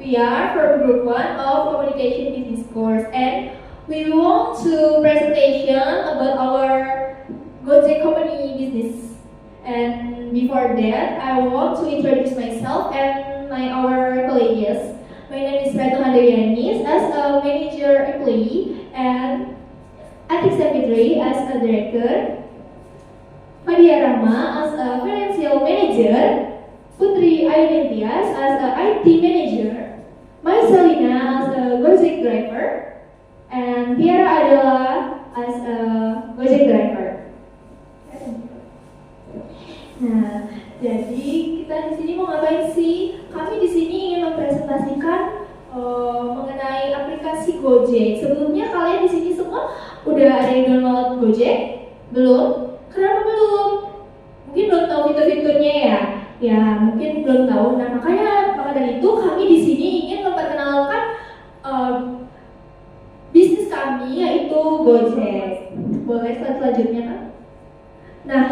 We are from Group 1 of Communication Business Course, and we want to presentation about our Gojek company business. And before that, I want to introduce myself and our colleagues. My name is Ratu Handayani as a manager employee and Atik Savitri as a director, Fadia Rama as a financial manager, Putri Ayudentias as a IT manager, Marcelina as a Gojek driver, and Tiara Adela as a Gojek driver. Nah, jadi kita di sini mau ngapain sih? Kami di sini ingin mempresentasikan mengenai aplikasi Gojek. Sebelumnya kalian di sini semua udah ada yang download Gojek? Belum? Kenapa belum? Mungkin belum tahu fitur-fiturnya ya. Ya, mungkin belum tahu. Nah, maka dari itu kami di sini ingin memperkenalkan bisnis kami yaitu Gojek. Boleh slide selanjutnya, Kak? Nah,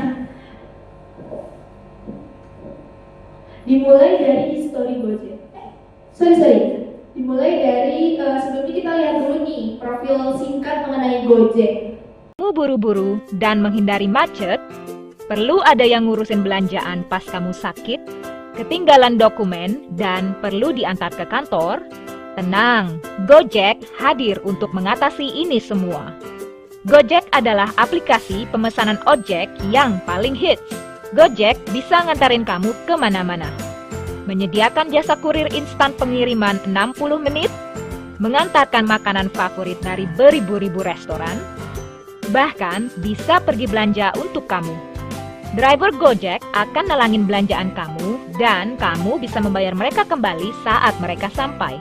dimulai dari histori Gojek. Dimulai dari sebelumnya kita lihat dulu nih profil singkat mengenai Gojek. Kamu buru-buru dan menghindari macet, perlu ada yang ngurusin belanjaan pas kamu sakit, ketinggalan dokumen, dan perlu diantar ke kantor? Tenang, Gojek hadir untuk mengatasi ini semua. Gojek adalah aplikasi pemesanan ojek yang paling hits. Gojek bisa ngantarin kamu kemana-mana. Menyediakan jasa kurir instan pengiriman 60 menit, mengantarkan makanan favorit dari beribu-ribu restoran, bahkan bisa pergi belanja untuk kamu. Driver Gojek akan nalangin belanjaan kamu dan kamu bisa membayar mereka kembali saat mereka sampai.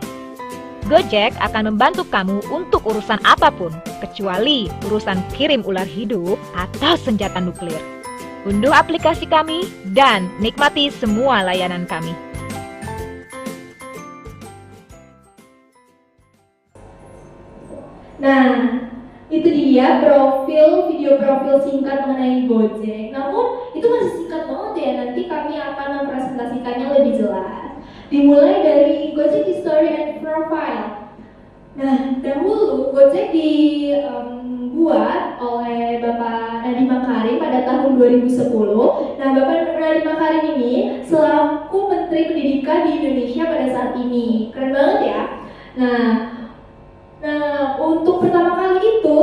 Gojek akan membantu kamu untuk urusan apapun, kecuali urusan kirim ular hidup atau senjata nuklir. Unduh aplikasi kami dan nikmati semua layanan kami. Nah, itu dia video profil singkat mengenai Gojek. Namun itu masih singkat banget ya, nanti kami akan mempresentasikannya lebih jelas. Dimulai dari Gojek History and Profile. Nah, dahulu Gojek dibuat oleh Bapak Nadiem Makarim pada tahun 2010. Nah, Bapak Nadiem Makarim ini selaku Menteri Pendidikan di Indonesia pada saat ini. Keren banget ya. Nah, untuk pertama kali itu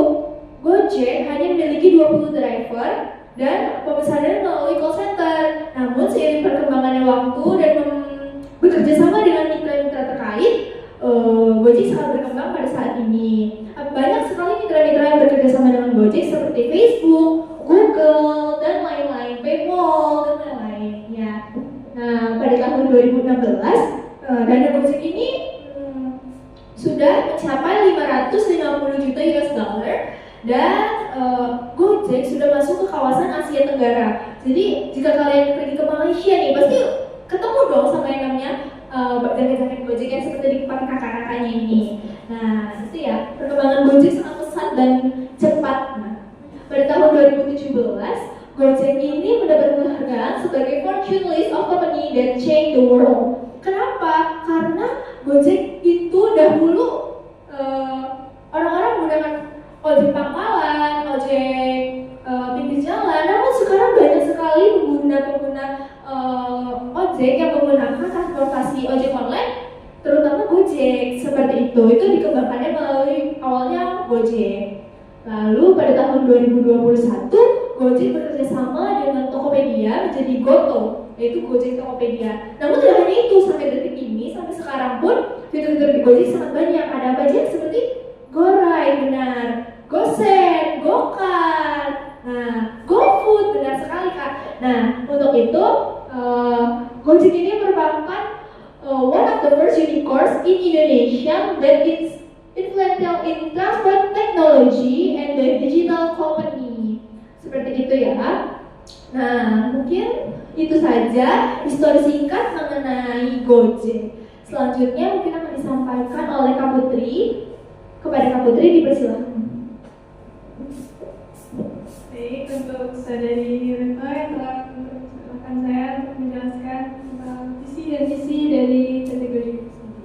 Gojek hanya memiliki 20 driver dan pemesanan melalui call center. Namun seiring perkembangannya waktu dan bekerja sama dengan mitra-mitra terkait, Gojek sangat berkembang pada saat ini. Banyak sekali mitra-mitra yang bekerja sama dengan Gojek seperti Facebook, Google, dan lain-lain, PayPal, dan lain-lain. Ya. Nah, pada tahun 2016, dana Gojek ini sudah mencapai 550 juta US dollar dan Gojek sudah masuk ke kawasan Asia Tenggara. Jadi jika kalian pergi ke Malaysia nih, pasti ketemu dong sama yang namanya jaket-jaket Gojek yang seperti dipakai kakak-kakaknya ini. Nah, itu ya, perkembangan Gojek sangat pesat dan cepat. Nah, pada tahun 2017, Gojek ini mendapat penghargaan sebagai Fortune List of Company that Change the World. Kenapa? Karena Gojek itu dahulu orang-orang menggunakan ojek pangkalan, ojek pinggir jalan, namun sekarang banyak sekali pengguna ojek yang menggunakan transportasi ojek online, terutama Gojek seperti itu. Itu dikembangkannya melalui awalnya Gojek. Lalu pada tahun 2021, Gojek bekerja sama dengan Tokopedia menjadi Goto, yaitu Gojek Tokopedia. Namun tidak hanya itu, sampai detik ini, sampai sekarang pun fitur-fitur di Gojek sangat banyak. Ada apa aja? Seperti GoRide, benar, GoSend, GoCar, nah, GoFood, benar sekali Kak. Nah, untuk itu Gojek ini merupakan one of the first unicorns in Indonesia that is influential in transport technology and the digital company. Seperti itu ya. Nah, mungkin itu saja histori singkat mengenai Gojek. Selanjutnya mungkin akan disampaikan oleh Kak Putri. Kepada Kak Putri dipersilakan. Baik, untuk saudari Rito yang telah mempersilahkan saya untuk menjelaskan tentang visi dan misi dari PT Gojek sendiri.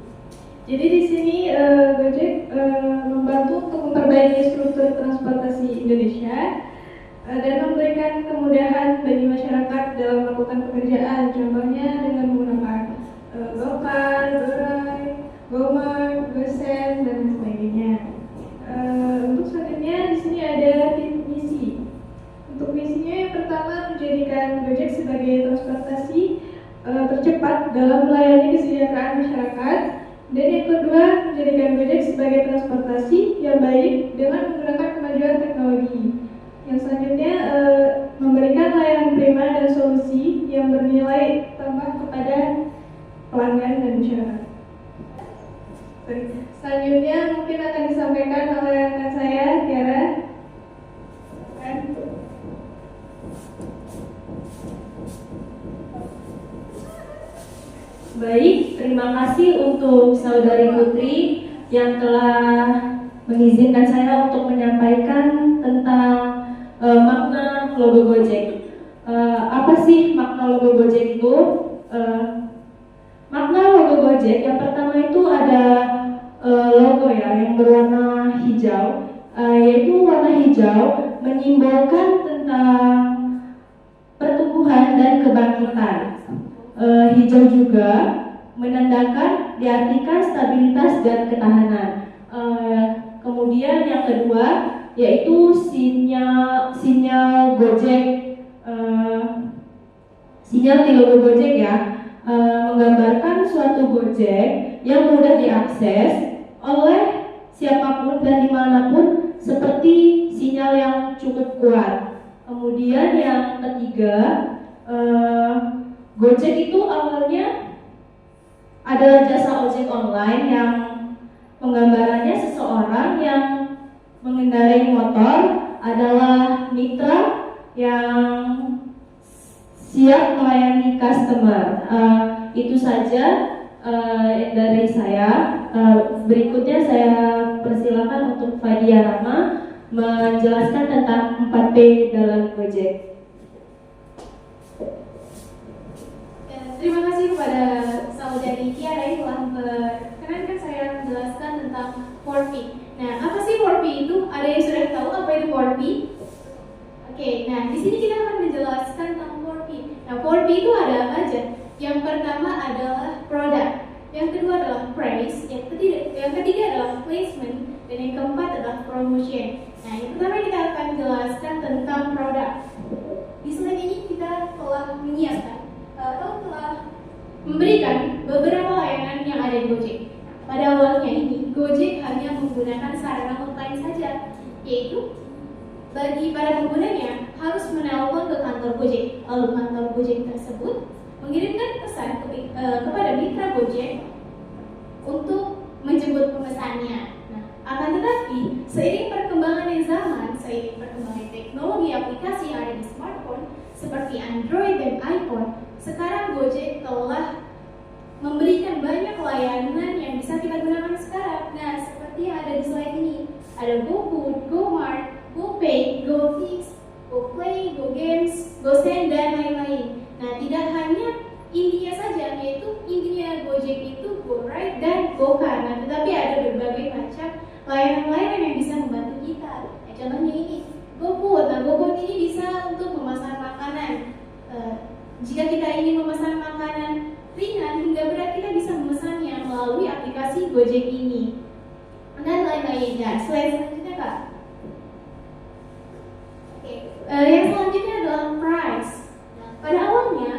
dalam melayani kesejahteraan masyarakat. Dan yang kedua, menjadikan Gojek sebagai transportasi yang baik dengan menggunakan kemajuan teknologi. Yang selanjutnya, memberikan layanan prima dan solusi yang bernilai tambah kepada pelanggan dan masyarakat. Selanjutnya mungkin akan disampaikan oleh rekan saya, Tiara. Baik, terima kasih untuk Saudari Putri yang telah mengizinkan saya untuk menyampaikan tentang makna logo Gojek. Apa sih makna logo Gojek itu? Makna logo Gojek yang pertama itu ada logo ya yang berwarna hijau, yaitu warna hijau menyimbolkan tentang pertumbuhan dan kebangkitan. Hijau juga menandakan diartikan stabilitas dan ketahanan. Kemudian yang kedua yaitu sinyal Gojek, sinyal di logo Gojek ya, menggambarkan suatu Gojek yang mudah diakses oleh siapapun dan dimanapun seperti sinyal yang cukup kuat. Kemudian yang ketiga, Gojek itu awalnya adalah jasa ojek online yang penggambarannya seseorang yang mengendarai motor adalah mitra yang siap melayani customer. Itu saja dari saya. Berikutnya saya persilakan untuk Fadia Rama menjelaskan tentang 4P dalam Gojek. Terima kasih kepada Saudari Tiara yang telah berkenankan saya menjelaskan tentang 4P. Nah, apa sih 4P itu? Ada yang sudah tahu apa itu 4P? Oke, nah di sini kita akan menjelaskan tentang 4P. Nah, 4P itu ada apa aja? Yang pertama adalah product, yang kedua adalah price, yang ketiga adalah placement, dan yang keempat adalah promotion. Nah, yang pertama kita akan menjelaskan tentang produk. Di slide ini kita telah menyiapkan atau telah memberikan beberapa layanan yang ada di Gojek. Pada awalnya ini, Gojek hanya menggunakan sarana online saja, yaitu bagi para penggunanya harus menelpon ke kantor Gojek. Lalu kantor Gojek tersebut mengirimkan pesan kepada mitra Gojek untuk menjemput pemesannya. Nah, akan tetapi seiring perkembangan zaman, seiring perkembangan teknologi aplikasi yang ada di smartphone seperti Android dan iPhone, sekarang Gojek telah memberikan banyak layanan yang bisa kita gunakan sekarang. Nah, seperti yang ada di slide ini, ada GoFood, GoMart, GoPay, GoFix, GoPlay, GoGames, GoSend, dan lain-lain. Nah, tidak hanya intinya saja, yaitu intinya Gojek itu GoRide dan GoCar. Nah, tetapi ada berbagai macam layanan-layanan yang bisa membantu kita. Nah, contohnya ini, GoFood. Nah, GoFood ini bisa untuk memesan makanan. Jika kita ingin memesan makanan ringan hingga berat, kita bisa memesannya melalui aplikasi Gojek ini dan lain-lain. Nah, slide selanjutnya Kak. Oke, yang selanjutnya adalah price. Nah, pada awalnya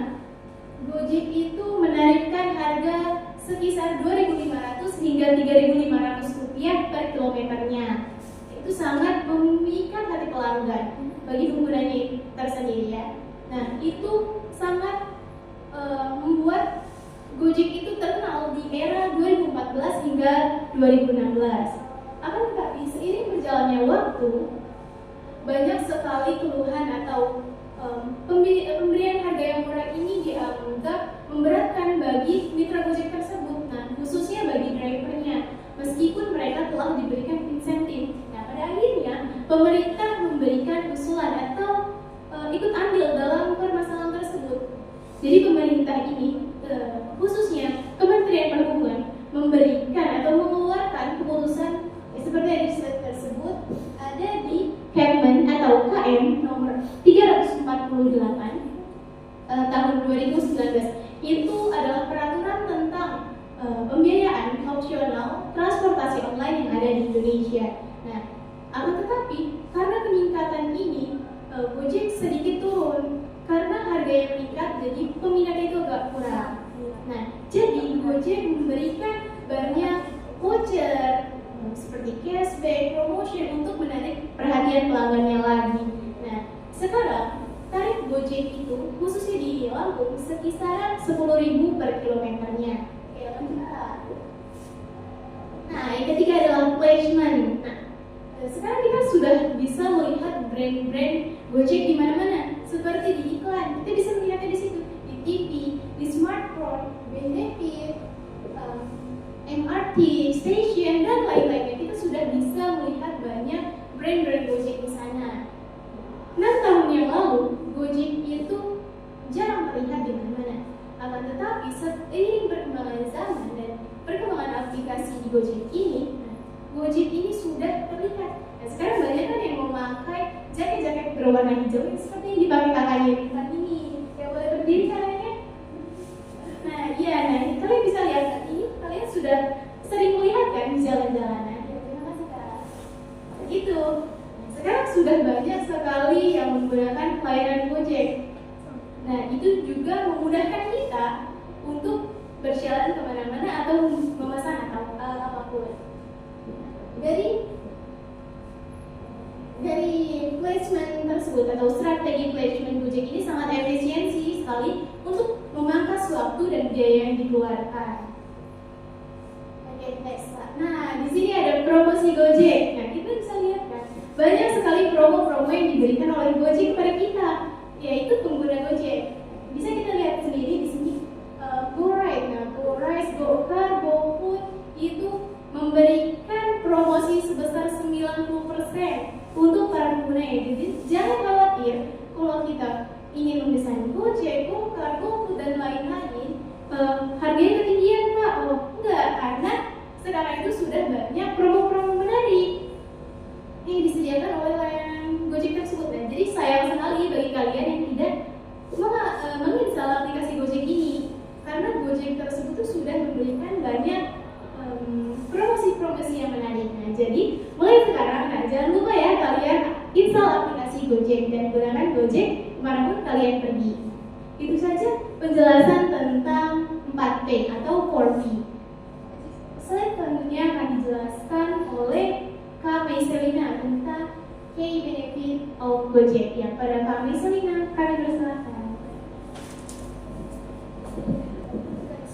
Gojek itu menarikkan harga sekisar 2.500 hingga 3.500 rupiah per kilometernya. Itu sangat memikat hati pelanggan bagi penggunanya tersendiri ya. Nah, itu sangat membuat Gojek itu terkenal di era 2014 hingga 2016. Akan tetapi seiring berjalannya waktu, banyak sekali keluhan atau pemberian harga yang murah ini dianggap memberatkan bagi mitra Gojek tersebut. Nah, khususnya bagi drivernya, meskipun mereka telah diberikan insentif. Nah, pada akhirnya pemerintah memberikan usulan atau ikut andil dalam permasalahan tersebut. Jadi pemerintah ini, khususnya Kementerian Perhubungan, memberikan atau mengeluarkan keputusan seperti yang di slide tersebut, ada di Kepmen atau KM nomor 348 tahun 2019. Itu adalah peraturan tentang pembiayaan opsional transportasi online yang ada di Indonesia. Nah, akan tetapi karena peningkatan ini Gojek sedikit turun karena harga yang meningkat, jadi peminatnya itu agak kurang. Nah, banyak pelanggannya lagi. Nah, sekarang tarif Gojek itu khususnya di Lampung sekisaran 10.000 per kilometernya. Oke, lanjut. Nah, yang ketiga adalah placement. Nah, sekarang kita sudah bisa melihat brand-brand Gojek di mana-mana, seperti di iklan. Kita bisa melihatnya di situ, di TV, di smartphone, benefit, MRT, station, dan lain-lainnya. Kita sudah bisa melihat banyak brand-brand Gojek di sana. 6 tahun yang lalu, Gojek itu jarang terlihat di mana-mana. Akan tetapi seiring perkembangan zaman dan perkembangan aplikasi di Gojek ini, Gojek ini sudah terlihat. Nah, sekarang banyak kan yang memakai jaket-jaket berwarna hijau seperti yang dipakai kakaknya Rifan ini. Yang boleh berdiri kakaknya? Nah, iya, nah ini kalian bisa lihat ini, kalian sudah sering melihat kan di jalan-jalanan. Ya, terima kasih kak. Begitu. Sekarang sudah banyak sekali yang menggunakan pelayanan Gojek. Nah, itu juga memudahkan kita untuk berjalan kemana-mana atau memesan atau apapun. Dari placement tersebut atau strategi placement Gojek ini sangat efisiensi sekali untuk memangkas waktu dan biaya yang dikeluarkan. Oke, next. Nah, di sini ada promosi Gojek. Nah, kita bisa lihat kan, banyak sekali promo-promo yang diberikan oleh Gojek kepada kita, yaitu pengguna Gojek. Bisa kita lihat sendiri di sini. GoRide, nah GoRide, GoCar, GoFood itu memberikan promosi sebesar 90% untuk para pengguna. Jadi jangan khawatir kalau kita ingin memesan Gojek, GoCar, GoFood dan lain-lain, harganya ketinggian Pak. Oh enggak, karena sekarang itu sudah banyak promo-promo menarik yang disediakan oleh layanan Gojek tersebut. Dan jadi sayang sekali bagi kalian yang tidak menginstal aplikasi Gojek ini, karena Gojek tersebut tuh sudah memberikan banyak promosi-promosi yang menarik. Nah, jadi mulai sekarang, nah jangan lupa ya kalian install aplikasi Gojek dan gunakan Gojek kemanapun kalian pergi. Itu saja penjelasan tentang 4P atau 4P. Selanjutnya akan dijelaskan oleh Kak Maiselina tentang key benefit of Gojek. Ya, pada Kak Maiselina kami persilakan.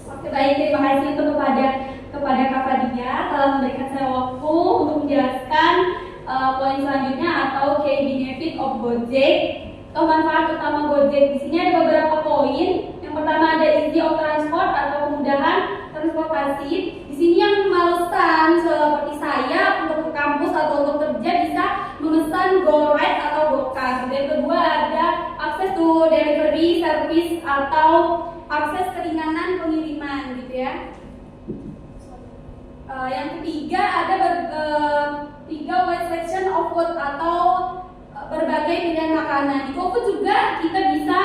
Oke, baik, terima kasih untuk kepada Kak Fadia telah memberikan saya waktu untuk menjelaskan poin selanjutnya atau key benefit of Gojek atau manfaat utama Gojek. Di sini ada beberapa poin. Yang pertama ada easy of transport atau kemudahan transportasi. Di sini yang malesan seperti saya untuk ke kampus atau untuk kerja bisa memesan GoRide atau GoCar. Yang kedua ada akses to delivery service atau akses keringanan pengiriman gitu ya. Yang ketiga ada tiga wide selection of food atau berbagai pilihan makanan. Di GoFood juga kita bisa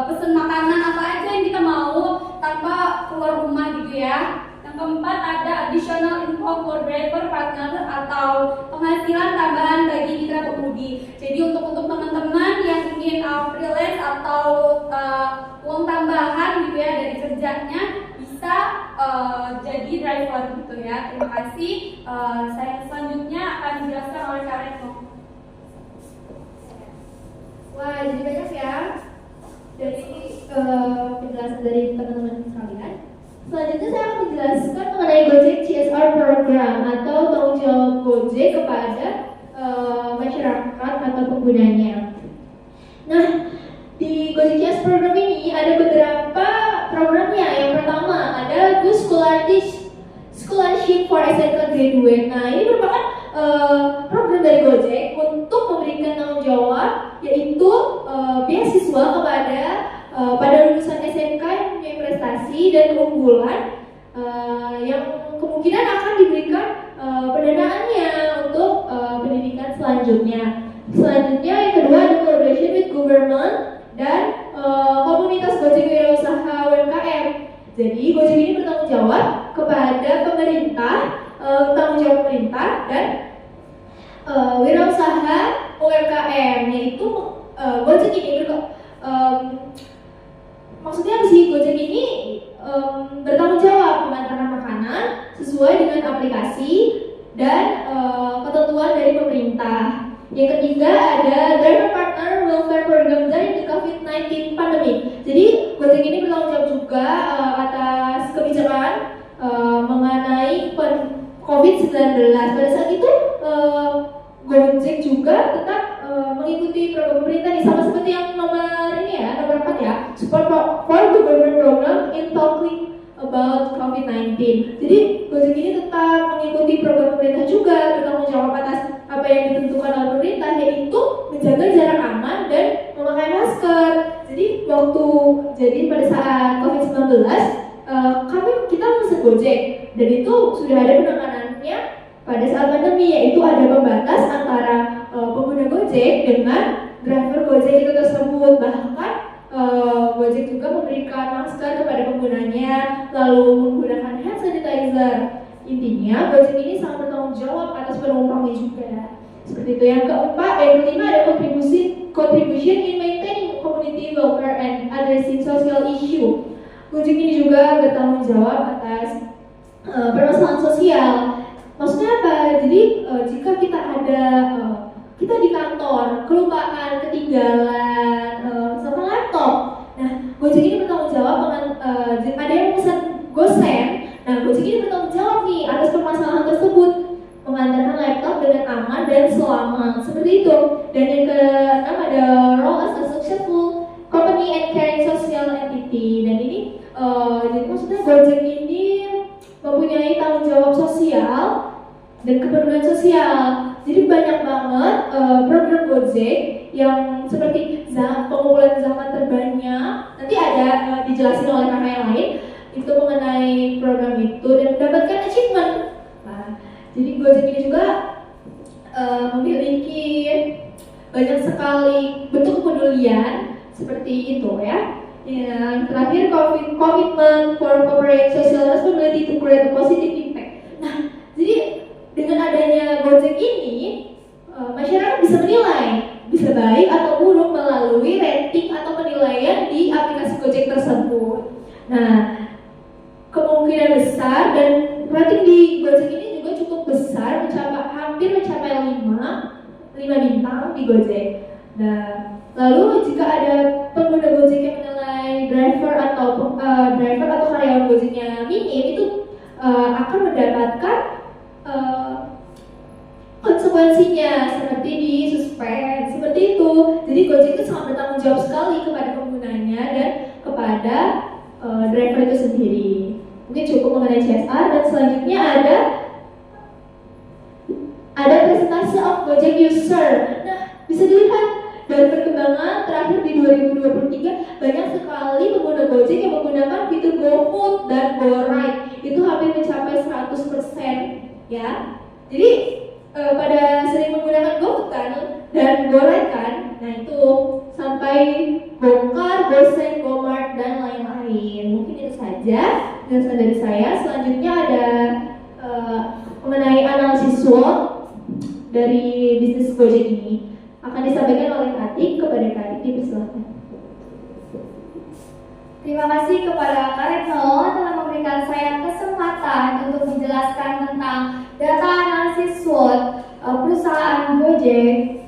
pesen makanan apa aja yang kita mau tanpa keluar rumah gitu ya. Yang keempat ada additional income for driver partner atau penghasilan tambahan bagi mitra pengemudi. Jadi untuk teman-teman yang ingin freelance atau uang tambahan gitu ya dari kerjanya bisa jadi driver gitu ya. Terima kasih. Saya selanjutnya akan dijelaskan oleh Kak Retno. Wah, jadi banyak ya dari penjelasan dari teman-teman sekalian. Selanjutnya saya akan menjelaskan mengenai Gojek CSR Program atau tanggung jawab Gojek kepada masyarakat atau penggunanya. Nah, di Gojek CSR Program ini ada beberapa programnya. Yang pertama ada Good Scholarship for SMK Graduate. Nah, ini merupakan program dari Gojek untuk memberikan tanggung jawab, yaitu beasiswa kepada pada lulusan SMK yang mempunyai prestasi dan keunggulan yang kemungkinan akan diberikan pendanaannya untuk pendidikan selanjutnya. Selanjutnya yang kedua ada collaboration with government dan komunitas Gojek Wirausaha UMKM. Jadi Gojek ini bertanggung jawab kepada pemerintah, tanggung jawab pemerintah dan wirausaha UMKM, yaitu Gojek ini maksudnya si Gojek ini bertanggung jawab mengantarkan makanan sesuai dengan aplikasi dan ketentuan dari pemerintah. Yang ketiga ada Driver Partner Welfare Program dari the COVID-19 pandemic. Jadi Gojek ini bertanggung jawab juga atas kebijakan mengenai COVID-19. Pada saat itu Gojek juga tetap mengikuti program pemerintah nih, sama seperti yang nomor ini ya, nomor 4 ya, support for the government program in talking about COVID-19. Jadi Gojek ini tetap mengikuti program pemerintah juga, bertanggung jawab atas apa yang ditentukan oleh pemerintah, yaitu menjaga jarak aman dan memakai masker. Jadi pada saat COVID-19 kita mesen Gojek, dan itu sudah ada penanganannya pada saat pandemi, yaitu ada pembatas antara pengguna Gojek dengan driver Gojek itu tersebut. Bahkan Gojek juga memberikan masker kepada penggunanya, lalu menggunakan hand sanitizer. Intinya Gojek ini sangat bertanggung jawab atas penumpangnya juga. Seperti itu. Yang kelima ada contribution in maintaining community welfare and addressing social issue. Gojek ini juga bertanggung jawab atas permasalahan sosial. Maksudnya apa? Jadi jika kita di kantor kelupaan, ketinggalan sama laptop, nah Gojek ini bertanggung jawab dengan ada yang pesan gosen. Nah Gojek ini bertanggung jawab nih atas permasalahan tersebut, mengantarkan laptop dengan aman dan selamat, seperti itu. Dan yang keenam ada role as a successful company and caring social entity. Dan ini jadi maksudnya Gojek ini mempunyai tanggung jawab sosial dan kepedulian sosial. Jadi banyak banget program Gojek yang seperti pengumpulan zakat terbanyak, nanti ada dijelasin oleh kakak yang lain itu mengenai program itu, dan mendapatkan achievement. Nah, jadi Gojek ini juga memiliki banyak sekali bentuk kepedulian seperti itu ya. Yang terakhir, commitment for corporate social responsibility to create a positive impact. Nah, jadi dengan adanya Gojek ini, masyarakat bisa menilai bisa baik atau buruk melalui rating atau penilaian di aplikasi Gojek tersebut. Nah, kemungkinan besar dan rating di Gojek ini juga cukup besar, hampir mencapai 5 bintang di Gojek. Nah, lalu jika ada pengguna Gojek yang menilai driver atau karyawan Gojeknya minim, itu akan mendapatkan konsekuensinya seperti di suspend, seperti itu. Jadi Gojek itu sangat bertanggung jawab sekali kepada penggunanya dan kepada driver itu sendiri. Mungkin cukup mengenai CSR. Dan selanjutnya ada presentasi of Gojek user. Nah, bisa dilihat dari perkembangan terakhir di 2023, banyak sekali pengguna Gojek yang menggunakan fitur GoFood dan GoRide. Itu hampir mencapai 100% ya. Jadi pada sering menggunakan GoFood kan dan GoRide kan. Nah, itu sampai GoCar, GoSend, GoMart dan lain-lain. Mungkin itu saja penjelasan dari saya. Selanjutnya ada mengenai analisis SWOT dari bisnis Gojek ini akan disampaikan oleh Katik. Kepada Katik dipersilakan. Terima kasih kepada Kak Retno telah memberikan saya kesempatan untuk menjelaskan tentang data analisis SWOT perusahaan Gojek,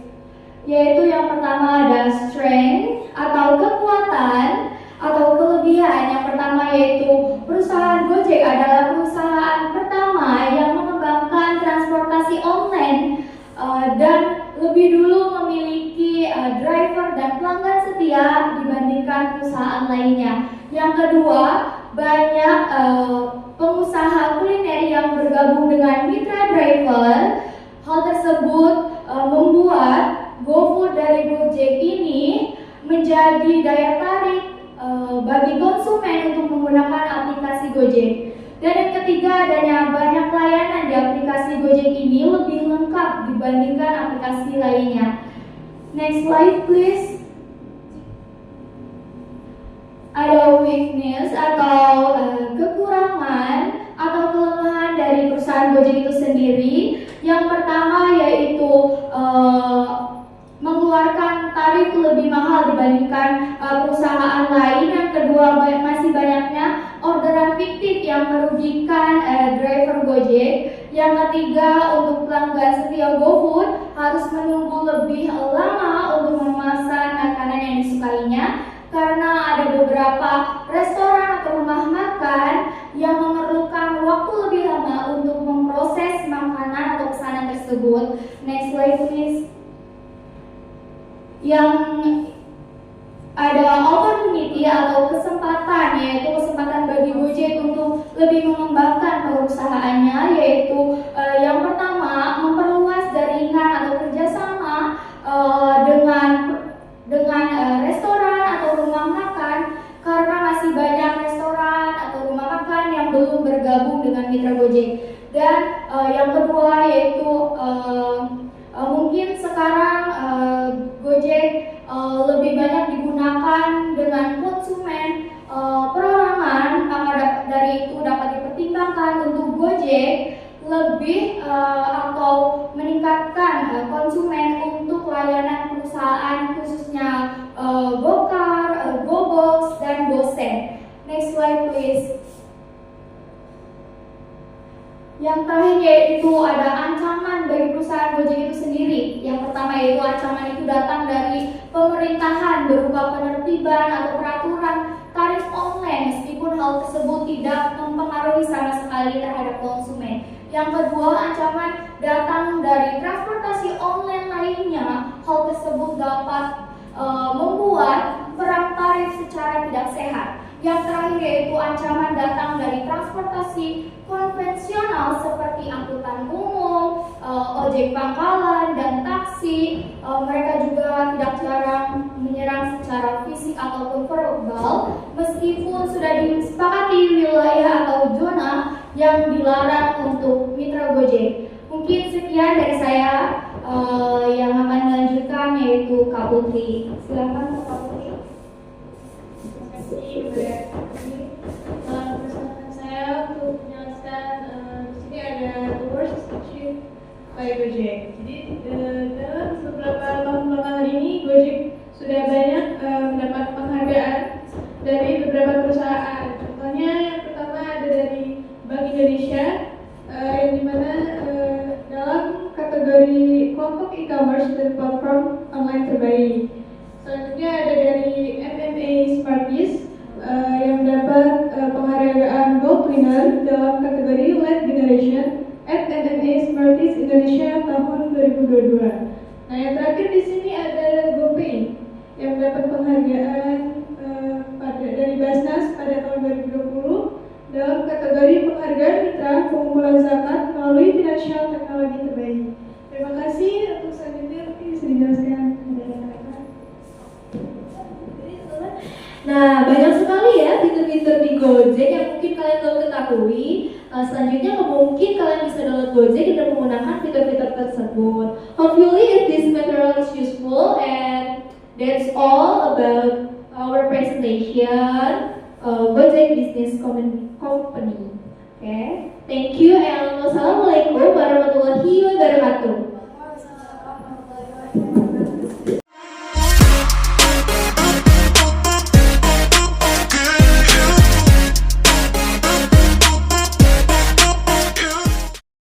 yaitu yang pertama ada strength atau kekuatan atau kelebihan. Yang pertama yaitu perusahaan Gojek adalah perusahaan pertama yang mengembangkan transportasi online dan lebih dulu memiliki driver dan pelanggan setia dibandingkan perusahaan lainnya. Yang kedua, banyak pengusaha kuliner yang bergabung dengan mitra driver. Hal tersebut membuat GoFood dari Gojek ini menjadi daya tarik bagi konsumen untuk menggunakan aplikasi Gojek. Dan yang ketiga, adanya banyak layanan di aplikasi Gojek ini lebih lengkap dibandingkan aplikasi lainnya. Next slide please. Ada weakness atau kekurangan atau kelemahan dari perusahaan Gojek itu sendiri. Yang pertama yaitu mengeluarkan tarif lebih mahal dibandingkan perusahaan lain. Yang kedua, masih banyaknya orderan fiktif yang merugikan driver Gojek. Yang ketiga, untuk pelanggan setia GoFood harus menunggu lebih lama untuk memesan makanan yang disukainya, karena ada beberapa restoran atau rumah makan yang memerlukan waktu lebih lama untuk memproses makanan atau pesanan tersebut. Next slide please. Yang ada opportunity atau kesempatan, yaitu kesempatan bagi Gojek untuk lebih mengembangkan perusahaannya, yaitu yang pertama memperluas jaringan atau kerjasama dengan restoran atau rumah makan, karena masih banyak restoran atau rumah makan yang belum bergabung dengan mitra Gojek. Dan yang kedua yaitu mungkin sekarang Gojek lebih banyak digunakan dengan konsumen perorangan, maka dari itu dapat dipertimbangkan untuk Gojek lebih atau meningkatkan konsumen untuk layanan perusahaan khususnya Gokar, GoBox, dan GoSend. Next slide please. Yang terakhir yaitu ada ancaman bagi perusahaan Gojek itu sendiri. Yang pertama yaitu ancaman itu datang dari pemerintahan berupa penertiban atau peraturan tarif online, meskipun hal tersebut tidak mempengaruhi sama sekali terhadap konsumen. Yang kedua, ancaman datang dari transportasi online lainnya. Hal tersebut dapat membuat perang tarif secara tidak sehat. Yang terakhir yaitu ancaman datang dari transportasi konvensional seperti angkutan umum, ojek pangkalan, dan taksi. Mereka juga tidak jarang menyerang secara fisik ataupun verbal, meskipun sudah disepakati wilayah atau zona yang dilarang untuk mitra Gojek. Mungkin sekian dari saya. Yang akan melanjutkan yaitu Kak Putri. Silakan Kak Putri. Kesempatan saya untuk menjelaskan di sini ada the worst achieved by Gojek. Jadi dalam beberapa tahun belakangan ini Gojek sudah banyak mendapat penghargaan dari beberapa perusahaan. Contohnya yang pertama ada dari Bank Indonesia, yang dimana dalam kategori kelompok e-commerce dan platform online terbaik. Selanjutnya ada dari MMA Smarties yang mendapat penghargaan Gold Winner dalam kategori Lead Generation at MMA Smarties Indonesia tahun 2022. Nah, yang terakhir di sini ada GoPay yang mendapat penghargaan dari Basnas pada tahun 2020 dalam kategori penghargaan mitra pengumpulan zakat melalui Financial Technology terbaik. Terima kasih. Untuk selanjutnya mungkin bisa dijelaskan dari rekan-rekan. Nah, banyak sekali ya fitur-fitur di Gojek yang mungkin kalian belum ketahui. Selanjutnya mungkin kalian bisa download Gojek dan menggunakan fitur-fitur tersebut. Hopefully if this material is useful, and that's all about our presentation Gojek Business Company. Okay, thank you and wassalamualaikum